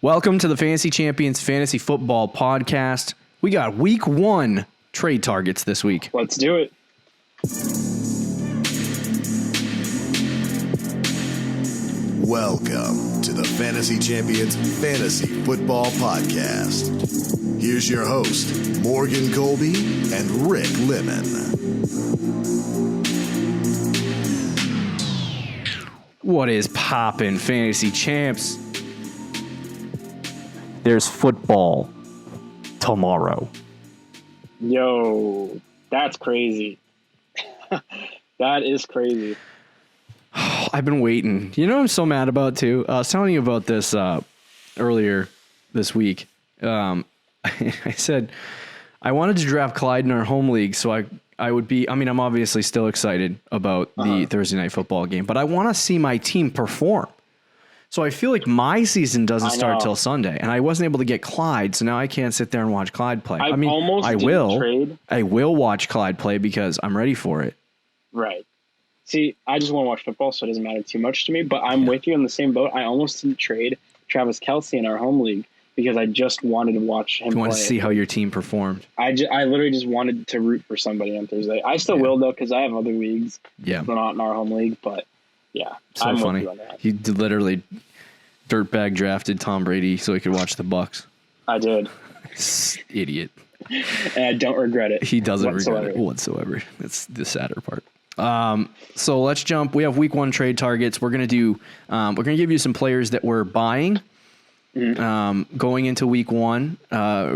Welcome to the Fantasy Champions Fantasy Football Podcast. We got week 1 trade targets this week. Let's do it. Welcome to the Fantasy Champions Fantasy Football Podcast. Here's your host, Morgan Colby and Rick Lemon. What is poppin', Fantasy Champs? There's football tomorrow. Yo, that's crazy. That is crazy. I've been waiting. You know what I'm so mad about, too? I was telling you about this earlier this week. I said I wanted to draft Clyde in our home league, so I would be... I mean, I'm obviously still excited about the Thursday night football game, but I want to see my team perform. So I feel like my season doesn't start till Sunday, and I wasn't able to get Clyde, so now I can't sit there and watch Clyde play. I will watch Clyde play because I'm ready for it. Right. See, I just want to watch football, so it doesn't matter too much to me, but I'm with you in the same boat. I almost didn't trade Travis Kelce in our home league because I just wanted to watch him play. You want to see how your team performed. I literally just wanted to root for somebody on Thursday. I still will, though, because I have other leagues. Yeah. They're not in our home league, but yeah. So I'm funny. with you on that. He literally dirtbag drafted Tom Brady so he could watch the Bucks. I did. Idiot. And I don't regret it. He doesn't regret it whatsoever. That's the sadder part. So let's jump. We have week 1 trade targets. We're going to give you some players that we're buying, going into week 1,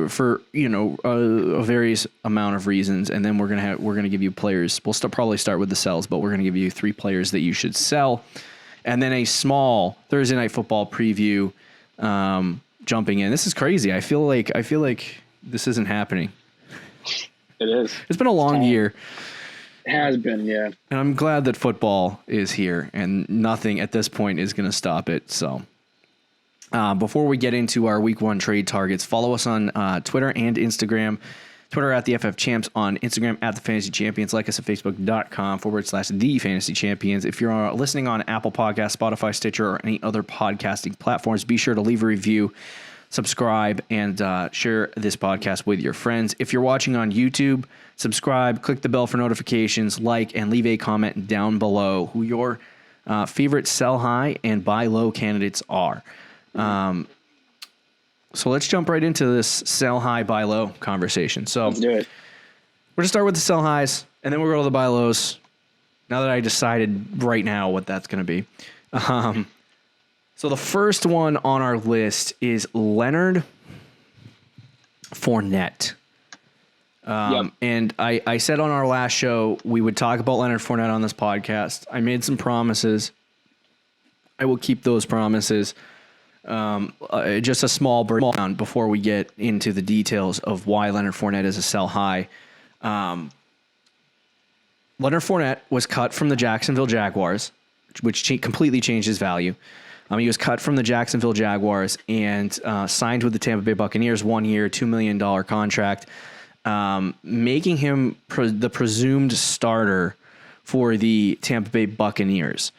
for, a various amount of reasons. And then we're going to give you players. We'll probably start with the sells, but we're going to give you 3 players that you should sell. And then a small Thursday night football preview, jumping in. This is crazy. I feel like this isn't happening. It is. It's been a long year. It has been, yeah. And I'm glad that football is here and nothing at this point is going to stop it. So before we get into our week 1 trade targets, follow us on Twitter and Instagram. Twitter at the FF Champs, on Instagram at the Fantasy Champions. Like us at facebook.com/the Fantasy Champions. If you're listening on Apple Podcasts, Spotify, Stitcher, or any other podcasting platforms, be sure to leave a review, subscribe, and share this podcast with your friends. If you're watching on YouTube, subscribe, click the bell for notifications, like, and leave a comment down below who your favorite sell high and buy low candidates are. So let's jump right into this sell high, buy low conversation. So let's do it. We're going to start with the sell highs, and then we'll go to the buy lows. Now that I decided right now what that's going to be. So the first one on our list is Leonard Fournette. And I said on our last show we would talk about Leonard Fournette on this podcast. I made some promises. I will keep those promises. Just a small breakdown before we get into the details of why Leonard Fournette is a sell high. Leonard Fournette was cut from the Jacksonville Jaguars, which completely changed his value. He was cut from the Jacksonville Jaguars and signed with the Tampa Bay Buccaneers, 1 year, $2 million contract, making him the presumed starter for the Tampa Bay Buccaneers.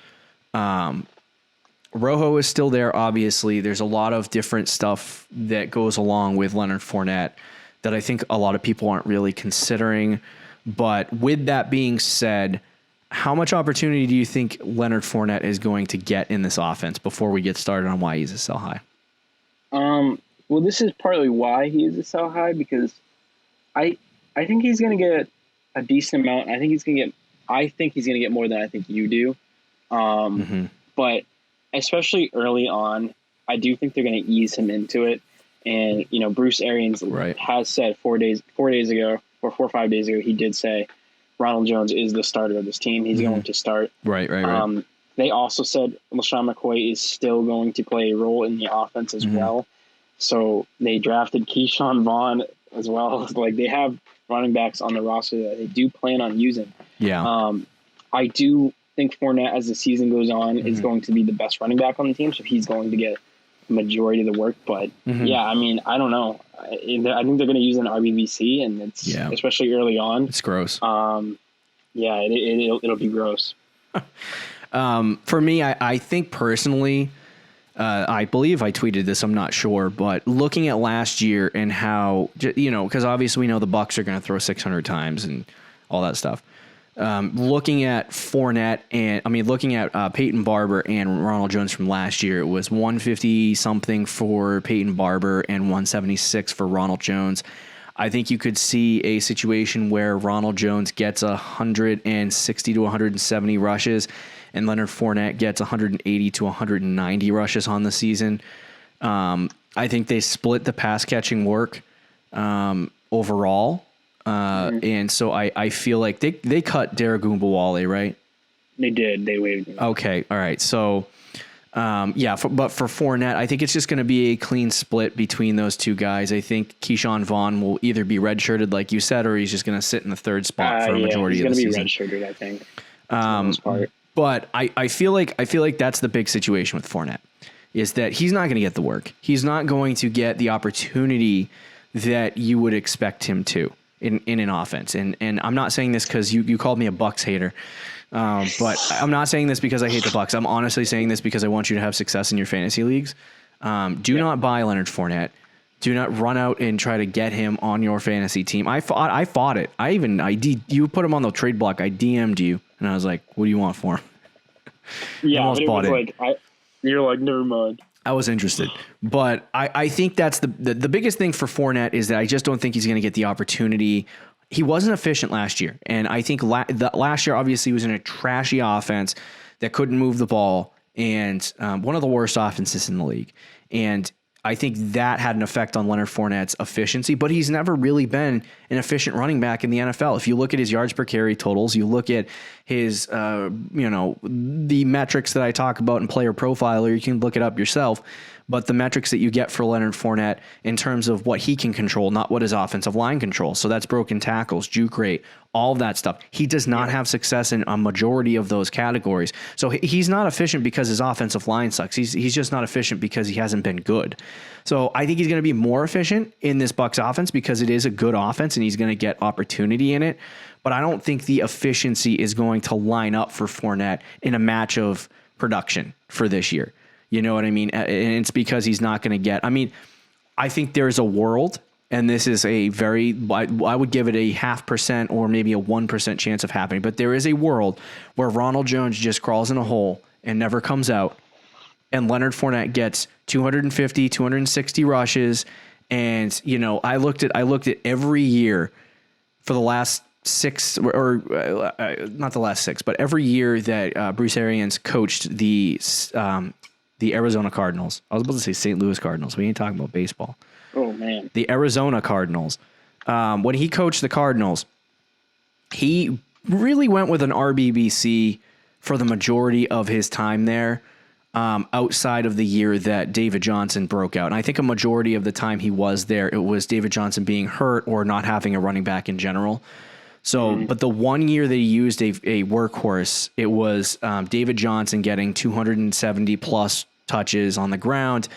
Rojo is still there, obviously. There's a lot of different stuff that goes along with Leonard Fournette that I think a lot of people aren't really considering. But with that being said, how much opportunity do you think Leonard Fournette is going to get in this offense before we get started on why he's a sell high? Well, this is partly why he is a sell high, because I think he's going to get a decent amount. I think he's going to get more than I think you do. But especially early on, I do think they're going to ease him into it. And, Bruce Arians has said 4 days ago, or 4 or 5 days ago, he did say Ronald Jones is the starter of this team. He's going to start. Right. They also said LaShawn McCoy is still going to play a role in the offense as well. So they drafted Keyshawn Vaughn as well. Like, they have running backs on the roster that they do plan on using. Yeah. I do think Fournette, as the season goes on, is going to be the best running back on the team, so he's going to get the majority of the work. But, yeah, I mean, I don't know. I think they're going to use an RBVC, and it's especially early on. It's gross. Yeah, it'll be gross. For me, I think personally, I believe I tweeted this, I'm not sure, but looking at last year and how, because obviously we know the Bucs are going to throw 600 times and all that stuff. Looking at Fournette looking at Peyton Barber and Ronald Jones from last year, it was 150 something for Peyton Barber and 176 for Ronald Jones. I think you could see a situation where Ronald Jones gets 160 to 170 rushes and Leonard Fournette gets 180 to 190 rushes on the season. I think they split the pass catching work overall. And so I feel like they cut Derek Gumbawale, right? They did. They waived him. Okay. All right. So, but for Fournette, I think it's just going to be a clean split between those two guys. I think Keyshawn Vaughn will either be redshirted, like you said, or he's just going to sit in the third spot for a majority of the season. He's going to be redshirted, I think. For the most part. But I feel like that's the big situation with Fournette, is that he's not going to get the work. He's not going to get the opportunity that you would expect him to in an offense. And I'm not saying this because you called me a Bucs hater, but I'm not saying this because I hate the Bucs. I'm honestly saying this because I want you to have success in your fantasy leagues. Do not buy Leonard Fournette. Do not run out and try to get him on your fantasy team. I fought it. You put him on the trade block. I DM'd you, and I was like, "What do you want for him?" Yeah, almost bought it. You're like, never mind. I was interested, but I think that's the biggest thing for Fournette is that I just don't think he's going to get the opportunity. He wasn't efficient last year, and I think last year obviously he was in a trashy offense that couldn't move the ball, and one of the worst offenses in the league. And I think that had an effect on Leonard Fournette's efficiency, but he's never really been an efficient running back in the NFL. If you look at his yards per carry totals, you look at his, the metrics that I talk about in Player Profiler, you can look it up yourself, but the metrics that you get for Leonard Fournette in terms of what he can control, not what his offensive line controls. So that's broken tackles, juke rate, all of that stuff. He does not have success in a majority of those categories. So he's not efficient because his offensive line sucks. He's just not efficient because he hasn't been good. So I think he's going to be more efficient in this Bucs offense because it is a good offense and he's going to get opportunity in it. But I don't think the efficiency is going to line up for Fournette in a match of production for this year. You know what I mean? And it's because he's not going to get, I think there's a world, and this is a very, I would give it a 0.5% or maybe a 1% chance of happening, but there is a world where Ronald Jones just crawls in a hole and never comes out, and Leonard Fournette gets 250, 260 rushes. And, I looked at every year for the last 6, or not the last 6, but every year that Bruce Arians coached the Arizona Cardinals. I was about to say St. Louis Cardinals. We ain't talking about baseball. Oh, man. The Arizona Cardinals. When he coached the Cardinals, he really went with an RBBC for the majority of his time there, outside of the year that David Johnson broke out. And I think a majority of the time he was there, it was David Johnson being hurt or not having a running back in general. So, but the one year that he used a workhorse, it was David Johnson getting 270 plus touches on the ground,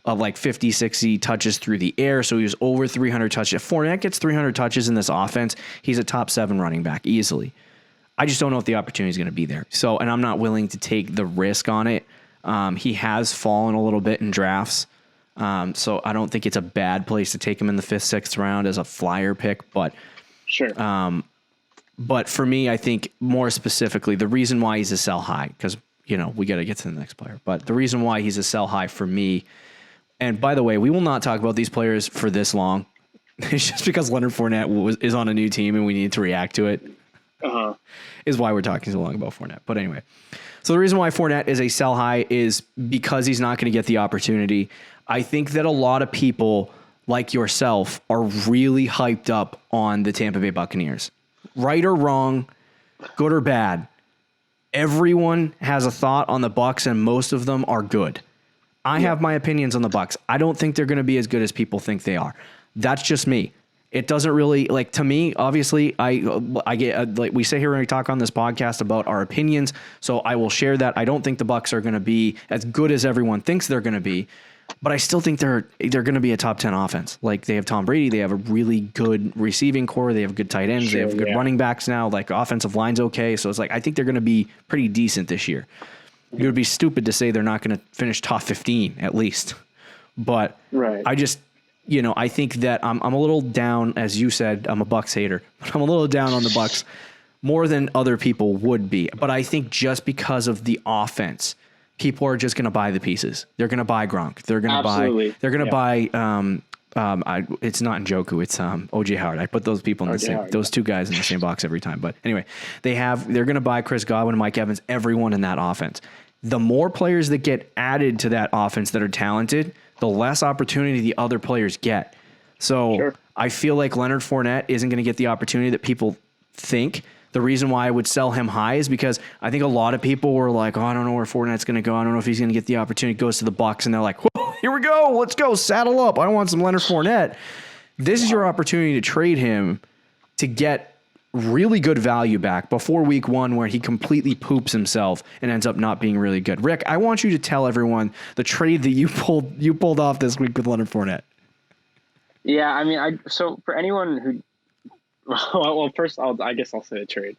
of like 50, 60 touches through the air. So he was over 300 touches. If Fournette gets 300 touches in this offense, he's a top 7 running back easily. I just don't know if the opportunity is going to be there. So, and I'm not willing to take the risk on it. He has fallen a little bit in drafts. So I don't think it's a bad place to take him in the 5th, 6th round as a flyer pick, but sure. But for me, I think more specifically, the reason why he's a sell high, because, we got to get to the next player, but the reason why he's a sell high for me, and by the way, we will not talk about these players for this long. It's just because Leonard Fournette is on a new team and we need to react to it, is why we're talking so long about Fournette. But anyway, so the reason why Fournette is a sell high is because he's not going to get the opportunity. I think that a lot of people like yourself are really hyped up on the Tampa Bay Buccaneers. Right or wrong, good or bad, everyone has a thought on the Bucs, and most of them are good. I have my opinions on the Bucs. I don't think they're going to be as good as people think they are. That's just me. It doesn't really, to me, obviously, I get, we sit here and we talk on this podcast about our opinions, so I will share that. I don't think the Bucs are going to be as good as everyone thinks they're going to be, but I still think they're going to be a top 10 offense. Like, they have Tom Brady, they have a really good receiving core, they have good tight ends, they have good running backs now, offensive line's okay, so it's I think they're going to be pretty decent this year. it would be stupid to say they're not going to finish top 15 at least. But right. I just, I think that I'm a little down, as you said, I'm a Bucs hater, but I'm a little down on the Bucs more than other people would be. But I think just because of the offense, people are just going to buy the pieces. They're going to buy Gronk. They're going to buy, it's not Njoku, it's OJ Howard. I put those people in those two guys in the same box every time. But anyway, they're going to buy Chris Godwin and Mike Evans, everyone in that offense. The more players that get added to that offense that are talented, the less opportunity the other players get. So I feel like Leonard Fournette isn't going to get the opportunity that people think. The reason why I would sell him high is because I think a lot of people were like, I don't know where Fournette's going to go. I don't know if he's going to get the opportunity. Goes to the Bucs, and they're like, here we go. Let's go. Saddle up. I want some Leonard Fournette. This is your opportunity to trade him to get really good value back before week 1 where he completely poops himself and ends up not being really good. Rick, I want you to tell everyone the trade that you pulled off this week with Leonard Fournette. Yeah, I mean, so for anyone who, well, first I guess I'll say a trade.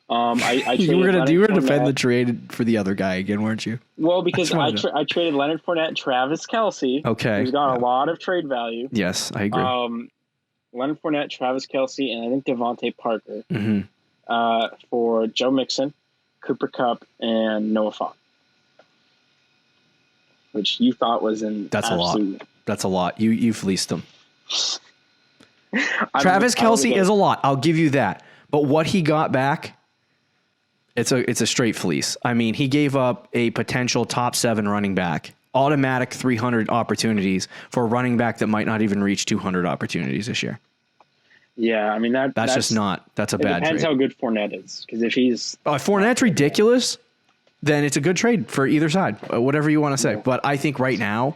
I you were gonna defend the trade for the other guy again, weren't you? Well, because I traded Leonard Fournette, Travis Kelce. Okay, who's got a lot of trade value. Yes, I agree. Leonard Fournette, Travis Kelce, and I think Devontae Parker for Joe Mixon, Cooper Kupp, and Noah Fant, which you thought was in. That's a lot. That's a lot. You fleeced them. Travis Kelce is a lot. I'll give you that. But what he got back, it's a straight fleece. I mean, he gave up a potential top 7 running back, automatic 300 opportunities for a running back that might not even reach 200 opportunities this year. Yeah, I mean that's just not. That's a bad trade. Depends how good Fournette is, because if he's if Fournette's ridiculous, then it's a good trade for either side. Whatever you want to say. But I think right now,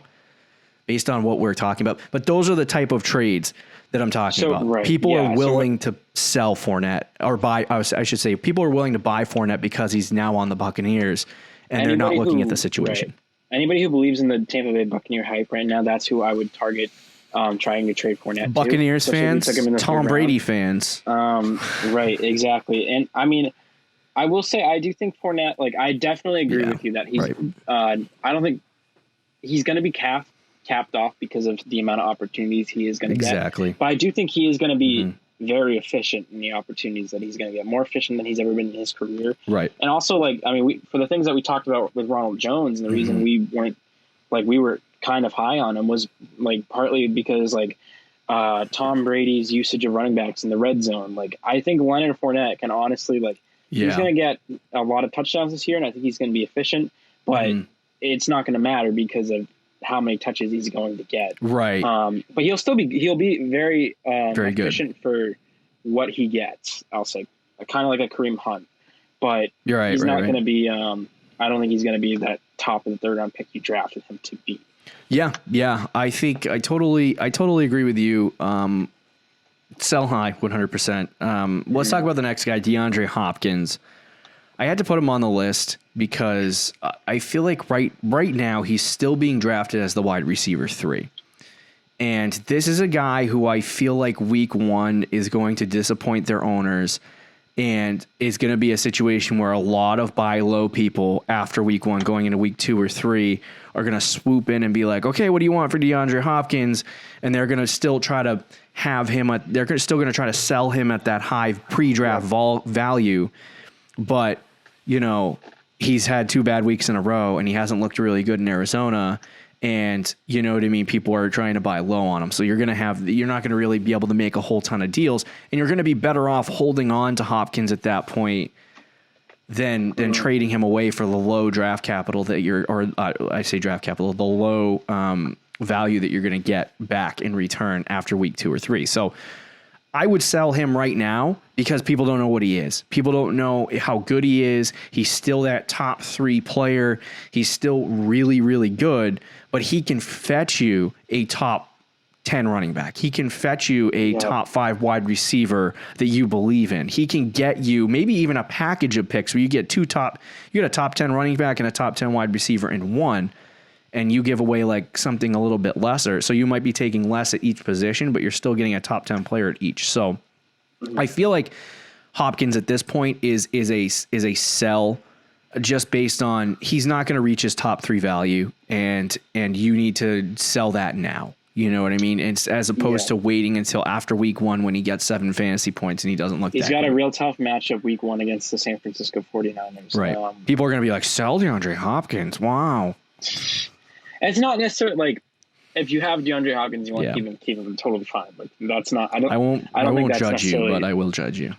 based on what we're talking about, but those are the type of trades that I'm talking about. Right, people are willing to sell Fournette or buy. I should say, people are willing to buy Fournette because he's now on the Buccaneers, and they're not looking at the situation. Right. Anybody who believes in the Tampa Bay Buccaneer hype right now, that's who I would target. Trying to trade Fournette. Buccaneers fans, Tom Brady fans. Right, exactly. And I mean, I will say I do think Fournette. Like, I definitely agree with you that he's. Right. I don't think he's going to be capped off because of the amount of opportunities he is going to get. Exactly. But I do think he is going to be very efficient in the opportunities that he's going to get. More efficient than he's ever been in his career. Right. And also, like, I mean, for the things that we talked about with Ronald Jones, and the reason we weren't we were kind of high on him was like partly because Tom Brady's usage of running backs in the red zone. Like, I think Leonard Fournette can honestly he's going to get a lot of touchdowns this year, and I think he's going to be efficient, but it's not going to matter because of how many touches he's going to get. Right. But he'll be very efficient for what he gets. I'll say kind of like a Kareem Hunt, but he's not going to be. I don't think he's going to be that top of the 3rd round pick you drafted him to be. Yeah. I think I totally agree with you. Sell high, 100%. Let's talk about the next guy, DeAndre Hopkins. I had to put him on the list because I feel like right now he's still being drafted as the wide receiver 3. And this is a guy who I feel like week 1 is going to disappoint their owners. And it's going to be a situation where a lot of buy low people after week 1 going into week 2 or 3 are going to swoop in and be like, okay, what do you want for DeAndre Hopkins? And they're going to still try to have him still going to try to sell him at that high pre-draft value. But, he's had 2 bad weeks in a row and he hasn't looked really good in Arizona. And you know what I mean? People are trying to buy low on him. So you're not going to really be able to make a whole ton of deals, and you're going to be better off holding on to Hopkins at that point than trading him away for the low draft capital that the low value that you're going to get back in return after week 2 or 3. So I would sell him right now because people don't know what he is. People don't know how good he is. He's still that top 3 player. He's still really, really good, but he can fetch you a top 10 running back. He can fetch you a top 5 wide receiver that you believe in. He can get you maybe even a package of picks where you get you get a top 10 running back and a top 10 wide receiver in one, and you give away something a little bit lesser. So you might be taking less at each position, but you're still getting a top 10 player at each. So I feel like Hopkins at this point is a sell. just based on he's not going to reach his top 3 value, and you need to sell that now. You know what I mean? It's as opposed to waiting until after week 1 when he gets 7 fantasy points and he doesn't look. He's got a real tough matchup week 1 against the San Francisco 49ers. Right. People are going to be like, sell DeAndre Hopkins. Wow. It's not necessarily like if you have DeAndre Hopkins, you want to keep him totally fine. Like that's not. I won't judge you, but I will judge you.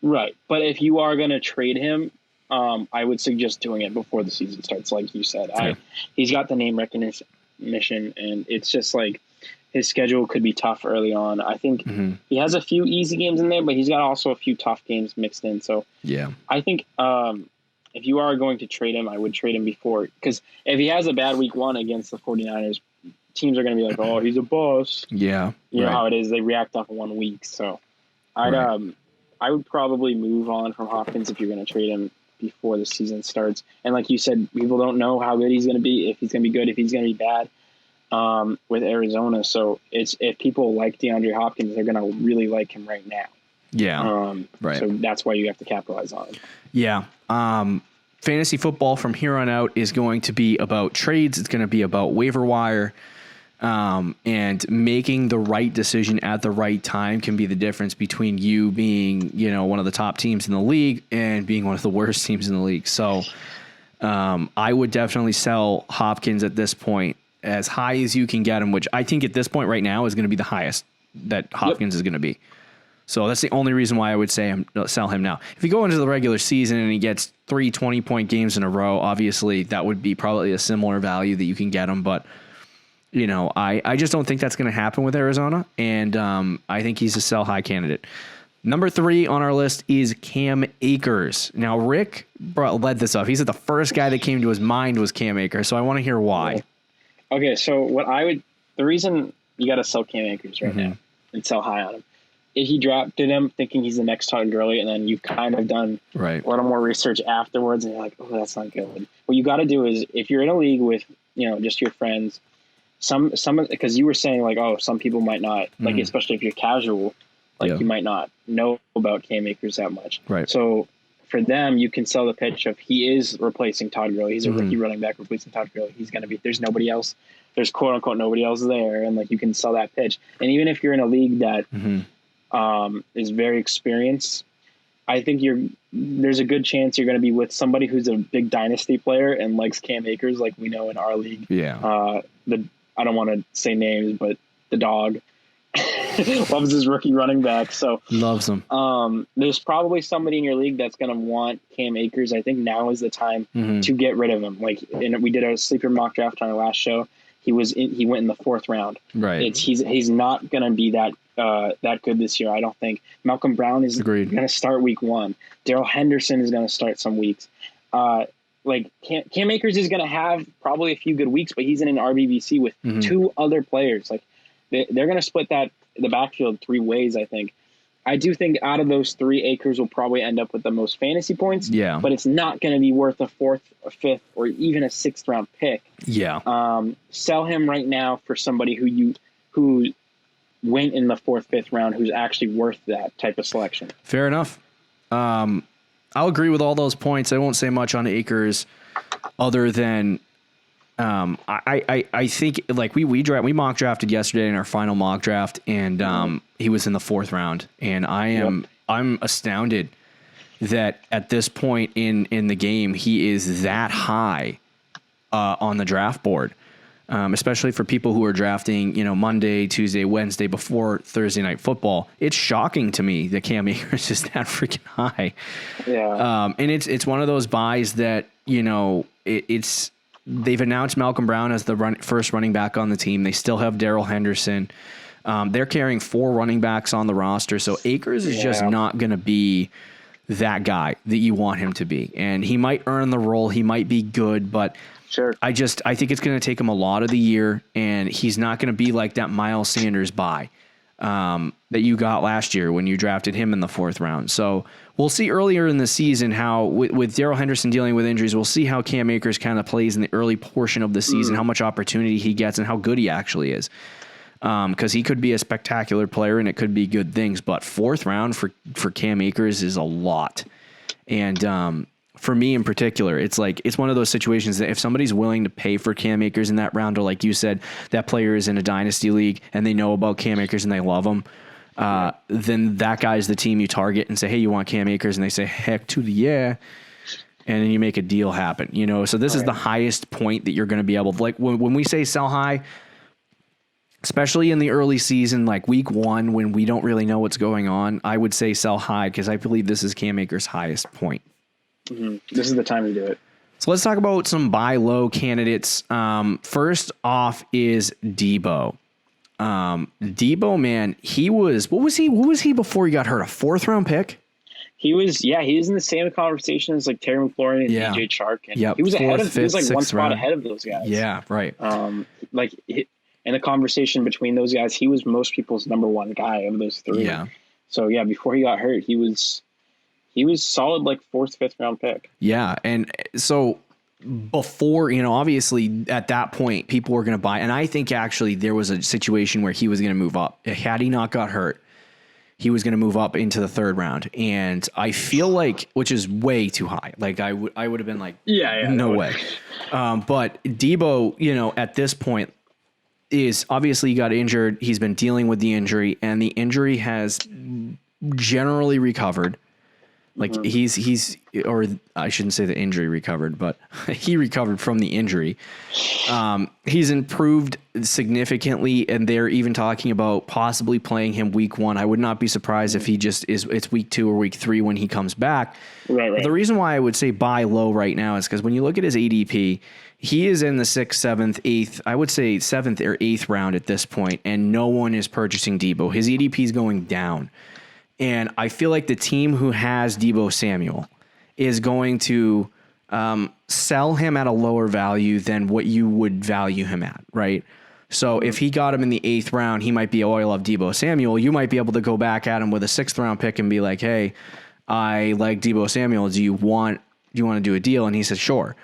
Right, but if you are going to trade him, I would suggest doing it before the season starts, like you said. He's got the name recognition, and it's just like his schedule could be tough early on. I think he has a few easy games in there, but he's got also a few tough games mixed in. So I think if you are going to trade him, I would trade him before, because if he has a bad week 1 against the 49ers, teams are going to be like, oh, he's a boss. Yeah. You know how it is. They react off 1 week. So I would probably move on from Hopkins if you're going to trade him before the season starts. And like you said, people don't know how good he's going to be, if he's going to be good, if he's going to be bad with Arizona. So if people like DeAndre Hopkins, they're going to really like him right now. Yeah. So that's why you have to capitalize on him. Yeah. Fantasy football from here on out is going to be about trades. It's going to be about waiver wire. And making the right decision at the right time can be the difference between you being, one of the top teams in the league and being one of the worst teams in the league. So, I would definitely sell Hopkins at this point as high as you can get him, which I think at this point right now is going to be the highest that Hopkins is going to be. So that's the only reason why I would sell him now. If you go into the regular season and he gets 3 20-point games in a row, obviously that would be probably a similar value that you can get him. But I just don't think that's going to happen with Arizona, and I think he's a sell high candidate. Number 3 on our list is Cam Akers. Now, Rick led this up. He said the first guy that came to his mind was Cam Akers, so I want to hear why. Okay, so the reason you got to sell Cam Akers right now and sell high on him, if you drafted him thinking he's the next Todd Gurley, and then you've kind of done a little more research afterwards, and you're like, oh, that's not good. What you got to do is, if you're in a league with just your friends, some because you were saying like, oh, some people might not like, especially if you're casual, like you might not know about Cam Akers that much. Right. So for them, you can sell the pitch of he is replacing Todd Gurley. He's a rookie running back replacing Todd Gurley. He's going to be, there's nobody else. There's quote unquote nobody else there. And like, you can sell that pitch. And even if you're in a league that is very experienced, I think there's a good chance you're going to be with somebody who's a big dynasty player and likes Cam Akers, like we know in our league. Yeah. I don't want to say names, but the dog loves his rookie running back. So loves him. There's probably somebody in your league that's going to want Cam Akers. I think now is the time to get rid of him. Like, and we did a sleeper mock draft on our last show. He went in the 4th round. Right. He's not going to be that good this year, I don't think. Malcolm Brown is going to start week 1. Darrell Henderson is going to start some weeks. Like Cam Akers is going to have probably a few good weeks, but he's in an RBBC with 2 other players. Like they're going to split the backfield 3 ways. I think. I do think out of those 3, Akers will probably end up with the most fantasy points. Yeah. But it's not going to be worth a 4th, a 5th, or even a 6th round pick. Yeah. Sell him right now for somebody who went in the 4th, 5th round, who's actually worth that type of selection. Fair enough. I'll agree with all those points. I won't say much on Akers other than I think like we mock drafted yesterday in our final mock draft, and he was in the 4th round, and I'm astounded that at this point in the game he is that high on the draft board. Especially for people who are drafting, Monday, Tuesday, Wednesday before Thursday night football. It's shocking to me that Cam Akers is that freaking high. Yeah. And it's one of those buys that, they've announced Malcolm Brown as the first running back on the team. They still have Darrell Henderson. They're carrying 4 running backs on the roster. So Akers is just not going to be that guy that you want him to be. And he might earn the role. He might be good, but sure. I think it's going to take him a lot of the year, and he's not going to be like that Miles Sanders buy that you got last year when you drafted him in the 4th round. So we'll see earlier in the season how, with Darrell Henderson dealing with injuries, we'll see how Cam Akers kind of plays in the early portion of the season, how much opportunity he gets, and how good he actually is. Because he could be a spectacular player, and it could be good things, but 4th round for Cam Akers is a lot. And for me in particular, it's one of those situations that if somebody's willing to pay for Cam Akers in that round, or like you said, that player is in a dynasty league and they know about Cam Akers and they love him, then that guy's the team you target and say, hey, you want Cam Akers? And they say, heck to the yeah. And then you make a deal happen, So this is the highest point that you're going to be able to, like when we say sell high, especially in the early season, like week 1, when we don't really know what's going on, I would say sell high because I believe this is Cam Akers' highest point. Mm-hmm. This is the time to do it. So let's talk about some buy low candidates. First off is Deebo. Deebo, man, what was he before he got hurt? A 4th round pick? He was in the same conversation as like Terry McLaurin and DJ Chark. And he was he was like 1 spot ahead of those guys. Yeah, right. In the conversation between those guys, he was most people's number 1 guy of those 3. Yeah. So before he got hurt, he was solid, like 4th, 5th round pick. Yeah. And so before, obviously at that point, people were going to buy. And I think actually there was a situation where he was going to move up. Had he not got hurt, he was going to move up into the 3rd round. And I feel like, which is way too high. Like I would have been like, no way. But Deebo, at this point is obviously he got injured. He's been dealing with the injury and the injury has generally recovered. Like he's, or I shouldn't say the injury recovered, but he recovered from the injury. He's improved significantly, and they're even talking about possibly playing him week 1. I would not be surprised if he just it's week 2 or week 3 when he comes back. Right. The reason why I would say buy low right now is because when you look at his ADP, he is in the 6th, 7th, 8th, I would say 7th or 8th round at this point, and no one is purchasing Deebo. His ADP is going down. And I feel like the team who has Deebo Samuel is going to sell him at a lower value than what you would value him at, right? So if he got him in the 8th round, he might be, I love Deebo Samuel. You might be able to go back at him with a 6th round pick and be like, hey, I like Deebo Samuel. Do you want to do a deal? And he said, sure.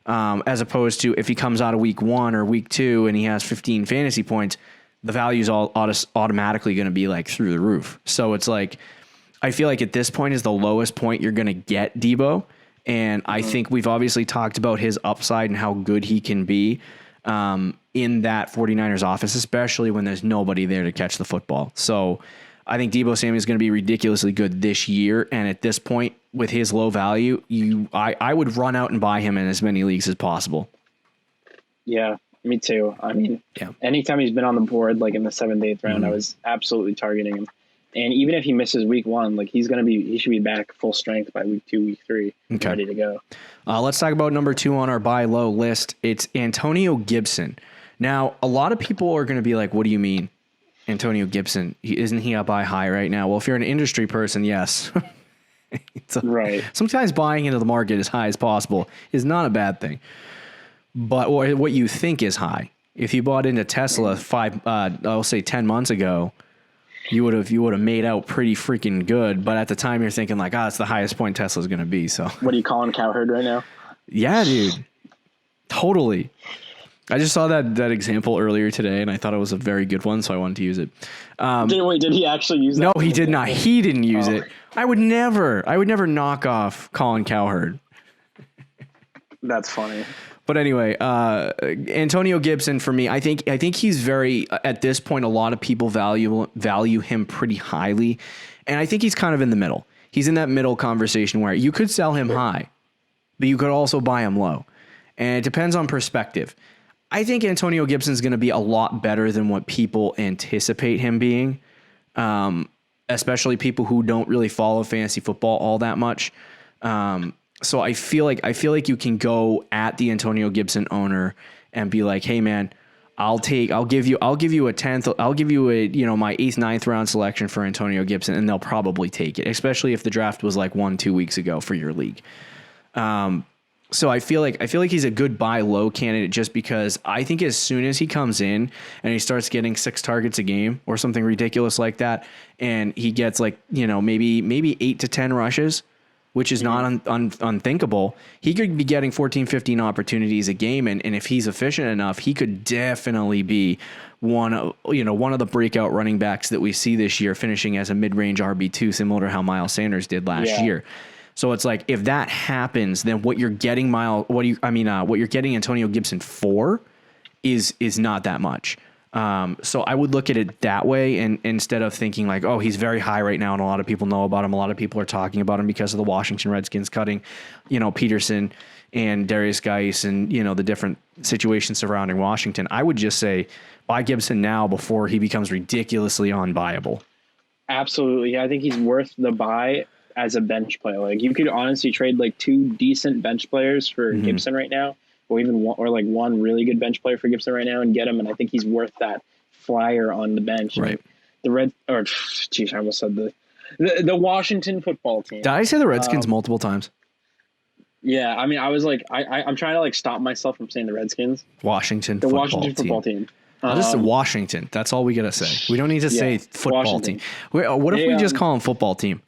As opposed to if he comes out of week 1 or week 2 and he has 15 fantasy points, the value is all automatically going to be like through the roof. So it's like, I feel like at this point is the lowest point you're going to get Deebo. And I think we've obviously talked about his upside and how good he can be in that 49ers offense, especially when there's nobody there to catch the football. So I think Deebo Samuel is going to be ridiculously good this year. And at this point with his low value, I would run out and buy him in as many leagues as possible. Yeah. Me too. I mean, anytime he's been on the board, like in the 7th, 8th round, I was absolutely targeting him. And even if he misses week 1, like he should be back full strength by week 2, week 3, ready to go. Let's talk about number 2 on our buy low list. It's Antonio Gibson. Now, a lot of people are going to be like, what do you mean, Antonio Gibson? Isn't he a buy high right now? Well, if you're an industry person, yes. Right. Sometimes buying into the market as high as possible is not a bad thing. But what you think is high. If you bought into Tesla 10 months ago, you would have made out pretty freaking good. But at the time, you're thinking like, it's the highest point Tesla's going to be. So what are you calling Cowherd right now? Yeah, dude, totally. I just saw that example earlier today, and I thought it was a very good one, so I wanted to use it. Did he actually use that? No, he did not. He didn't use it. I would never knock off Colin Cowherd. That's funny. But anyway, Antonio Gibson for me, I think he's very at this point. A lot of people value him pretty highly, and I think he's kind of in the middle. He's in that middle conversation where you could sell him high, but you could also buy him low, and it depends on perspective. I think Antonio Gibson is going to be a lot better than what people anticipate him being, especially people who don't really follow fantasy football all that much. So I feel like you can go at the Antonio Gibson owner and be like, hey man, I'll give you a 10th, I'll give you my 8th, 9th round selection for Antonio Gibson, and they'll probably take it, especially if the draft was like 1-2 weeks ago for your league. So I feel like he's a good buy low candidate just because I think as soon as he comes in and he starts getting 6 targets a game or something ridiculous like that, and he gets like, maybe 8 to 10 rushes, which is not unthinkable. He could be getting 14, 15 opportunities a game. And if he's efficient enough, he could definitely be one of the breakout running backs that we see this year, finishing as a mid-range RB2, similar to how Miles Sanders did last year. So it's like, if that happens, then what you're getting what you're getting Antonio Gibson for is not that much. So I would look at it that way, and instead of thinking like, oh, he's very high right now and a lot of people know about him. A lot of people are talking about him because of the Washington Redskins cutting, Peterson and Darius Geis and, the different situations surrounding Washington. I would just say buy Gibson now before he becomes ridiculously unbuyable. Absolutely. I think he's worth the buy as a bench player. Like, you could honestly trade like 2 decent bench players for Gibson right now, or even one really good bench player for Gibson right now and get him. And I think he's worth that flyer on the bench. Right. I almost said the Washington football team. Did I say the Redskins multiple times? Yeah. I mean, I was like, I'm trying to like stop myself from saying the Redskins. Washington football team. This is Washington. That's all we got to say. We don't need to say football Washington. team. What if we just call them football team?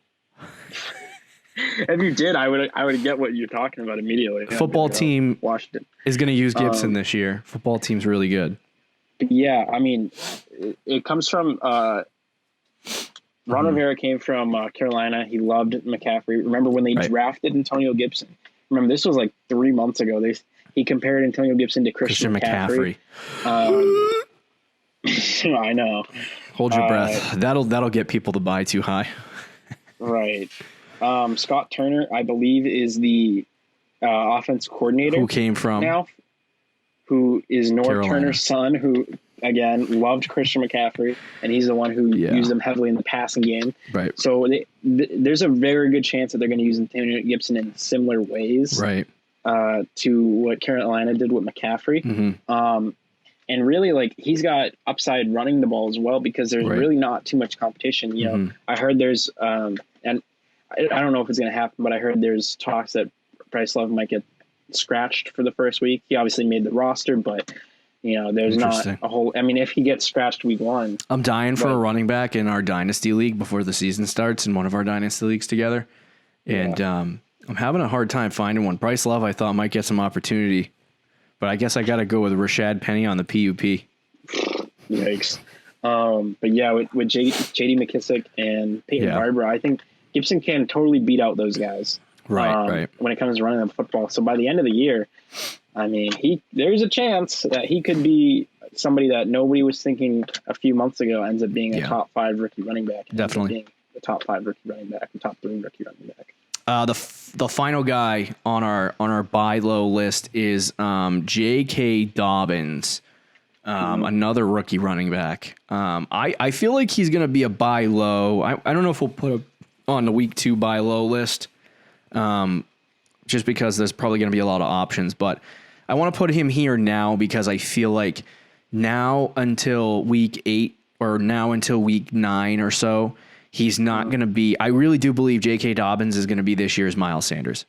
If you did, I would get what you're talking about immediately. Football team Washington is going to use Gibson this year. Football team's really good. Yeah, I mean, it comes from Ron Rivera came from Carolina. He loved McCaffrey. Remember when they drafted Antonio Gibson? Remember, this was like 3 months ago. He compared Antonio Gibson to Christian McCaffrey. I know. Hold your breath. That'll get people to buy too high. Right. Scott Turner, I believe, is the offense coordinator. Who came from now? Who is North Carolina. Turner's son? Who again loved Christian McCaffrey, and he's the one who used him heavily in the passing game. Right. So there's a very good chance that they're going to use Antonio Gibson in similar ways. Right. To what Carolina did with McCaffrey. Mm-hmm. And really, like, he's got upside running the ball as well, because there's really not too much competition. You know, I heard there's, and I don't know if it's going to happen, but I heard there's talks that Bryce Love might get scratched for the first week. He obviously made the roster, but, there's not a whole, I mean, if he gets scratched week 1. I'm dying for a running back in our Dynasty League before the season starts, in one of our Dynasty Leagues together. And I'm having a hard time finding one. Bryce Love, I thought, might get some opportunity. But I guess I got to go with Rashad Penny on the PUP. Yikes. But yeah, with J.D. McKissick and Peyton Barber, I think Gibson can totally beat out those guys. Right. When it comes to running the football. So by the end of the year, I mean, there's a chance that he could be somebody that nobody was thinking a few months ago ends up being a top 5 rookie running back. Definitely. Being the top 5 rookie running back, and top 3 rookie running back. The final guy on our buy low list is J.K. Dobbins, another rookie running back. I feel like he's going to be a buy low. I don't know if we'll put him on the week 2 buy low list, just because there's probably going to be a lot of options. But I want to put him here now because I feel like now until week 8 or now until week 9 or so, he's not going to be. I really do believe J.K. Dobbins is going to be this year's Miles Sanders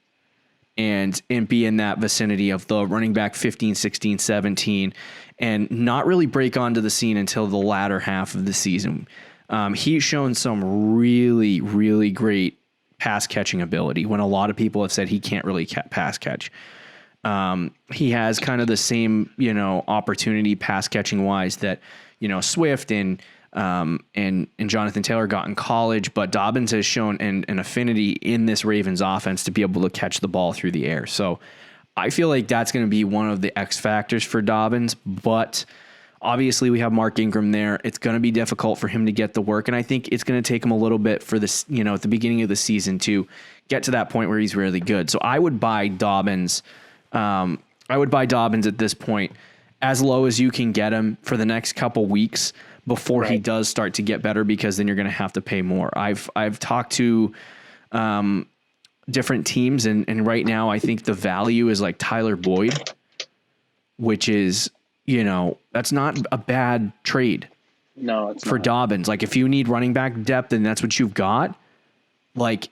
and be in that vicinity of the running back 15, 16, 17, and not really break onto the scene until the latter half of the season. He's shown some really, really great pass catching ability when a lot of people have said he can't really pass catch. He has kind of the same, opportunity pass catching wise that, Swift and Jonathan Taylor got in college, but Dobbins has shown an affinity in this Ravens offense to be able to catch the ball through the air. So I feel like that's going to be one of the X factors for Dobbins, but obviously we have Mark Ingram there. It's going to be difficult for him to get the work. And I think it's going to take him a little bit for this, at the beginning of the season to get to that point where he's really good. So I would buy Dobbins. I would buy Dobbins at this point as low as you can get him for the next couple weeks before he does start to get better, because then you're going to have to pay more. I've talked to different teams, and right now I think the value is like Tyler Boyd, which is, that's not a bad trade. No, it's for not. Dobbins. Like, if you need running back depth and that's what you've got, like,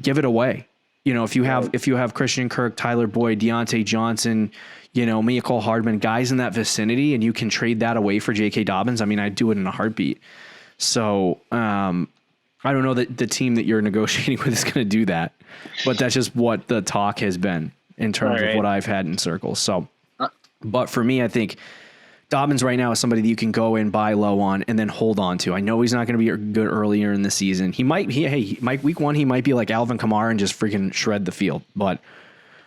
give it away. If you have Christian Kirk, Tyler Boyd, Deontay Johnson, Mecole Hardman, guys in that vicinity, and you can trade that away for J.K. Dobbins, I mean, I'd do it in a heartbeat. So I don't know that the team that you're negotiating with is going to do that, but that's just what the talk has been in terms of what I've had in circles. So, but for me, I think Dobbins right now is somebody that you can go in, buy low on, and then hold on to. I know he's not going to be good earlier in the season. He might week one, he might be like Alvin Kamara and just freaking shred the field. But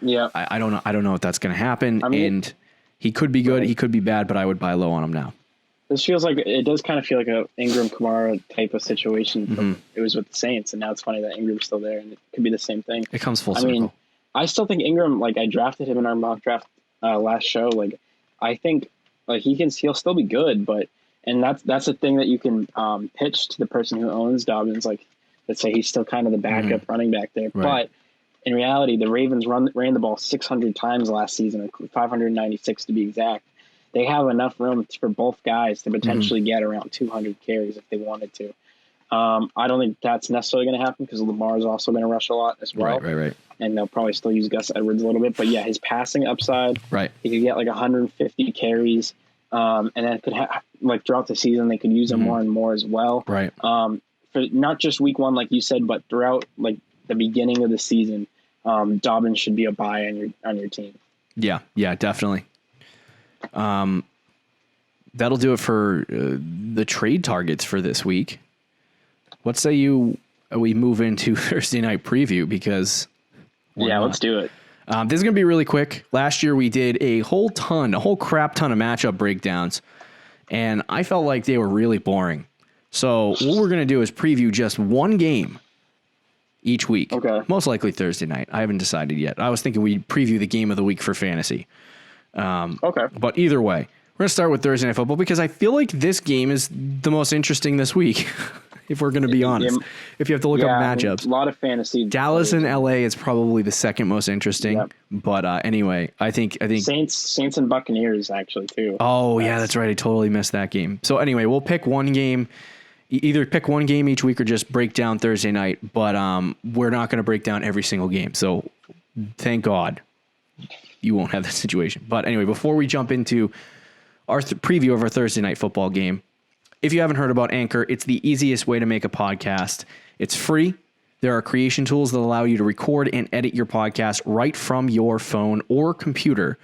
yeah, I don't know. I don't know if that's going to happen. I mean, and he could be good. Right. He could be bad, but I would buy low on him now. This feels like it does kind of feel like a Ingram Kamara type of situation. Mm-hmm. It was with the Saints, and now it's funny that Ingram's still there, and it could be the same thing. It comes full circle. I mean, I still think Ingram. Like I drafted him in our mock draft last show. Like I think like he'll still be good, and that's a thing that you can pitch to the person who owns Dobbins. Like let's say he's still kind of the backup running back there, Right. but in reality, the Ravens ran the ball 600 times last season, 596 to be exact. They have enough room for both guys to potentially get around 200 carries if they wanted to. I don't think that's necessarily going to happen because Lamar is also going to rush a lot as well. Right. And they'll probably still use Gus Edwards a little bit. But, yeah, his passing upside, Right. he could get like 150 carries. And then could throughout the season, they could use him more and more as well. Right. For not just week one, like you said, but throughout like the beginning of the season, Dobbins should be a buy on your team. Yeah, definitely. That'll do it for the trade targets for this week. What say we move into Thursday night preview because let's do it. This is going to be really quick. Last year we did a whole crap ton of matchup breakdowns, and I felt like they were really boring. So what we're going to do is preview just one game each week. Okay. Most likely Thursday night. I haven't decided yet. I was thinking we'd preview the game of the week for fantasy. Okay. But either way, we're going to start with Thursday Night Football because I feel like this game is the most interesting this week, if we're going to be honest. If you have to look up matchups. A lot of fantasy. Dallas and LA is probably the second most interesting. Yep. But anyway, I think Saints and Buccaneers actually too. Oh, yeah, that's right. I totally missed that game. So anyway, we'll pick one game. Either pick one game each week or just break down Thursday night. But we're not going to break down every single game. So thank God you won't have that situation. But anyway, before we jump into our preview of our Thursday night football game, if you haven't heard about Anchor, it's the easiest way to make a podcast. It's free. There are creation tools that allow you to record and edit your podcast right from your phone or computer.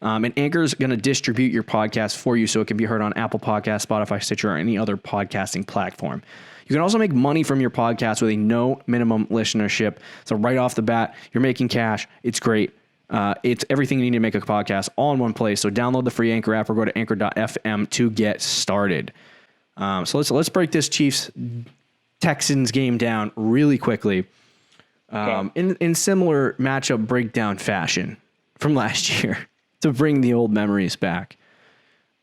And Anchor is going to distribute your podcast for you so it can be heard on Apple Podcasts, Spotify, Stitcher, or any other podcasting platform. You can also make money from your podcast with a no minimum listenership. So right off the bat, you're making cash. It's great. It's everything you need to make a podcast all in one place. So download the free Anchor app or go to anchor.fm to get started. So let's break this Chiefs Texans game down really quickly. In similar matchup breakdown fashion from last year to bring the old memories back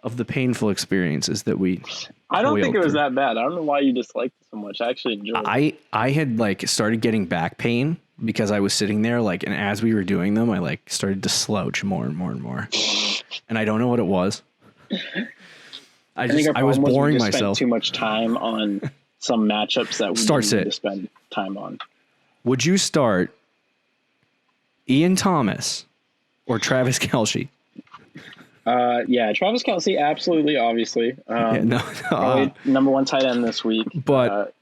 of the painful experiences that we. I don't think it was that bad. I don't know why you disliked it so much. I actually enjoyed it. I had started getting back pain because I was sitting there and as we were doing them, I started to slouch more and more and more. And I don't know what it was. I was boring myself. Spent too much time on some matchups that we need to spend time on. Would you start Ian Thomas or Travis Kelce? Travis Kelce, absolutely, obviously. Probably number one tight end this week. But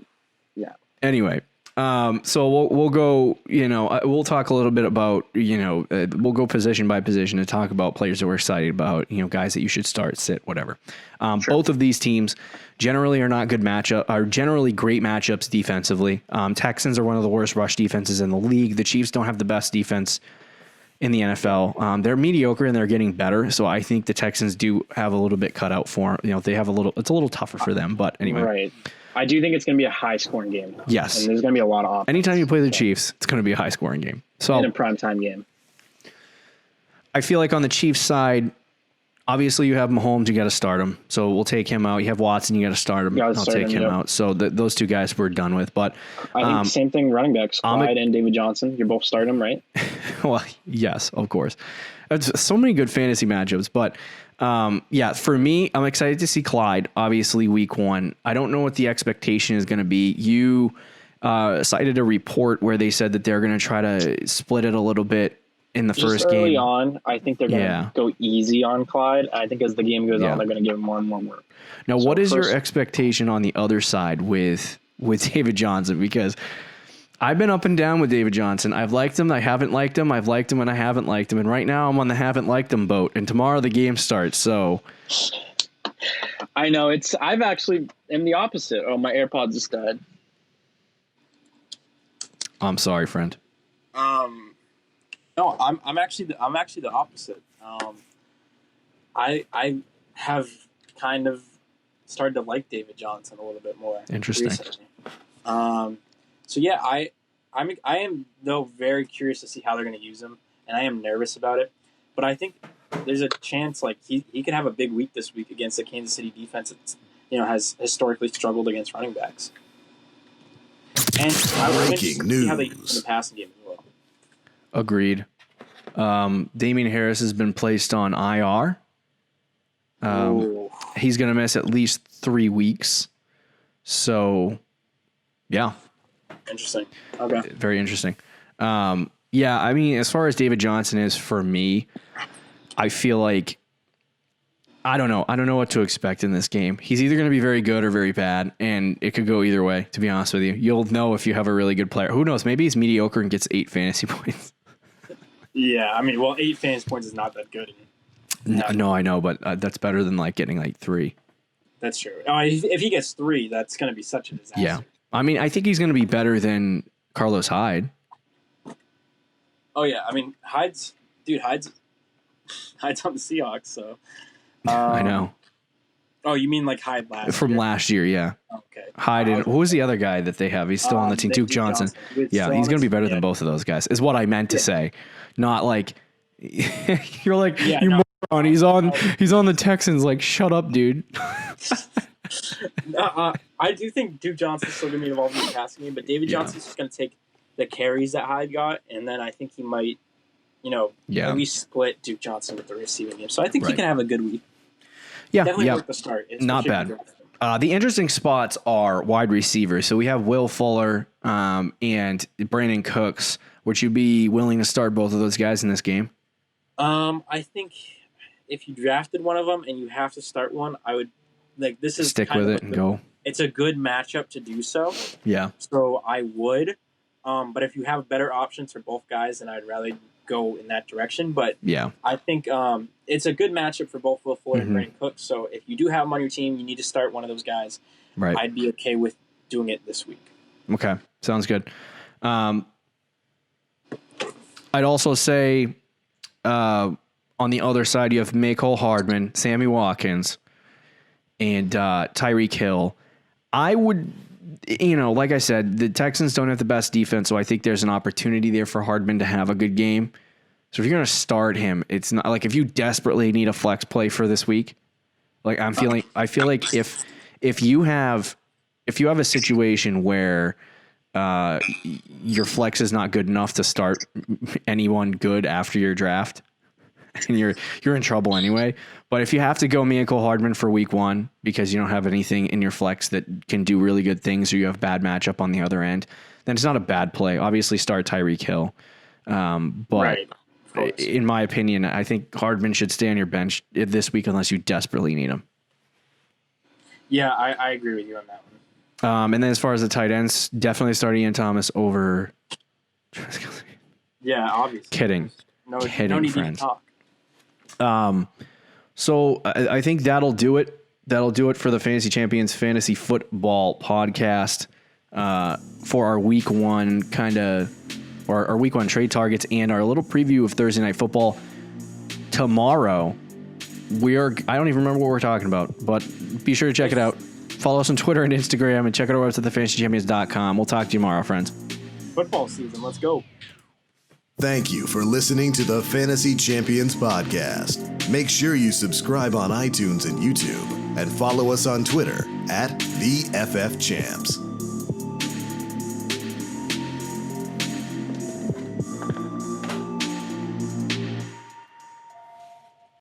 anyway, so we'll go. We'll talk a little bit about we'll go position by position to talk about players that we're excited about. Guys that you should start, sit, whatever. Sure. Both of these teams generally are not good matchup. Are generally great matchups defensively. Texans are one of the worst rush defenses in the league. The Chiefs don't have the best defense in the NFL. They're mediocre and they're getting better. So I think the Texans do have a little bit cut out for them. They have it's a little tougher for them, but anyway. Right. I do think it's going to be a high scoring game. Yes. And there's going to be a lot of offense. Anytime you play the Chiefs, it's going to be a high scoring game. So in a primetime game. I feel like on the Chiefs side, obviously you have Mahomes, you got to start him. So we'll take him out. You have Watson, you got to start him. I'll take him out. So those two guys we're done with. But I think same thing, running backs, Clyde and David Johnson. You're both starting them, right? Well, yes, of course. It's so many good fantasy matchups. But for me, I'm excited to see Clyde, obviously week one. I don't know what the expectation is going to be. You cited a report where they said that they're going to try to split it a little bit in the first game. Early on, I think they're going to go easy on Clyde. I think as the game goes on, they're going to give him more and more work. Now, what is your expectation on the other side with David Johnson? Because I've been up and down with David Johnson. I've liked him. I haven't liked him. I've liked him and I haven't liked him. And right now I'm on the haven't liked him boat. And tomorrow the game starts. So I know I've actually am the opposite. Oh, my AirPods just died. I'm sorry, friend. No, I'm actually the opposite. I have kind of started to like David Johnson a little bit more. Interesting. Recently. So yeah, I am though very curious to see how they're going to use him, and I am nervous about it. But I think there's a chance like he could have a big week this week against the Kansas City defense that has historically struggled against running backs. And Breaking news. See how they use him in the passing game as well. Agreed. Damian Harris has been placed on IR. He's going to miss at least 3 weeks. So, yeah. Interesting. Okay. Very interesting. Yeah, I mean, as far as David Johnson is for me, I feel like I don't know. I don't know what to expect in this game. He's either going to be very good or very bad, and it could go either way, to be honest with you. You'll know if you have a really good player. Who knows? Maybe he's mediocre and gets 8 fantasy points. Yeah, I mean, 8 fantasy points is not that good. No, I know, but that's better than like getting like 3. That's true. If he gets 3, that's going to be such a disaster. Yeah. I mean, I think he's going to be better than Carlos Hyde. Oh, yeah. I mean, Hyde's on the Seahawks, so. I know. Oh, you mean like Hyde last year, yeah. Okay. Hyde and who was the other guy that they have? He's still on the team. Duke Johnson. Yeah, he's going to be better than both of those guys. Is what I meant to say. Not like you're like moron. He's on the Texans. Like, shut up, dude. I do think Duke Johnson's still going to be involved in the passing game, but David Johnson's just going to take the carries that Hyde got, and then I think he might, at least split Duke Johnson with the receiving game. So I think he can have a good week. Yeah, definitely worth the start. Not bad. The interesting spots are wide receivers. So we have Will Fuller and Brandon Cooks. Would you be willing to start both of those guys in this game? I think if you drafted one of them and you have to start one, I would this is stick with it and go. It's a good matchup to do so. Yeah. So I would, but if you have better options for both guys, then I'd rather go in that direction. But yeah, I think it's a good matchup for both Will Fuller and Brandon Cooks. So if you do have them on your team, you need to start one of those guys. Right. I'd be okay with doing it this week. Okay, sounds good. I'd also say on the other side, you have Mecole Hardman, Sammy Watkins, and Tyreek Hill. I would, like I said, the Texans don't have the best defense, so I think there's an opportunity there for Hardman to have a good game. So if you're going to start him, it's not like if you desperately need a flex play for this week, like I feel like if you have a situation where your flex is not good enough to start anyone good after your draft, and you're in trouble anyway. But if you have to go Mecole Hardman for week 1 because you don't have anything in your flex that can do really good things, or you have bad matchup on the other end, then it's not a bad play. Obviously, start Tyreek Hill. But in my opinion, I think Hardman should stay on your bench this week unless you desperately need him. Yeah, I agree with you on that one. And then as far as the tight ends, definitely start Ian Thomas over. Yeah, obviously. Kidding, no need friends. to talk. So I think that'll do it. That'll do it for the Fantasy Champions Fantasy Football Podcast for our week 1 or our week 1 trade targets and our little preview of Thursday Night Football. Tomorrow, I don't even remember what we're talking about, but be sure to check it out. Follow us on Twitter and Instagram, and check out our website, thefantasychampions.com. We'll talk to you tomorrow, friends. Football season, let's go. Thank you for listening to the Fantasy Champions Podcast. Make sure you subscribe on iTunes and YouTube, and follow us on Twitter @TheFFChamps.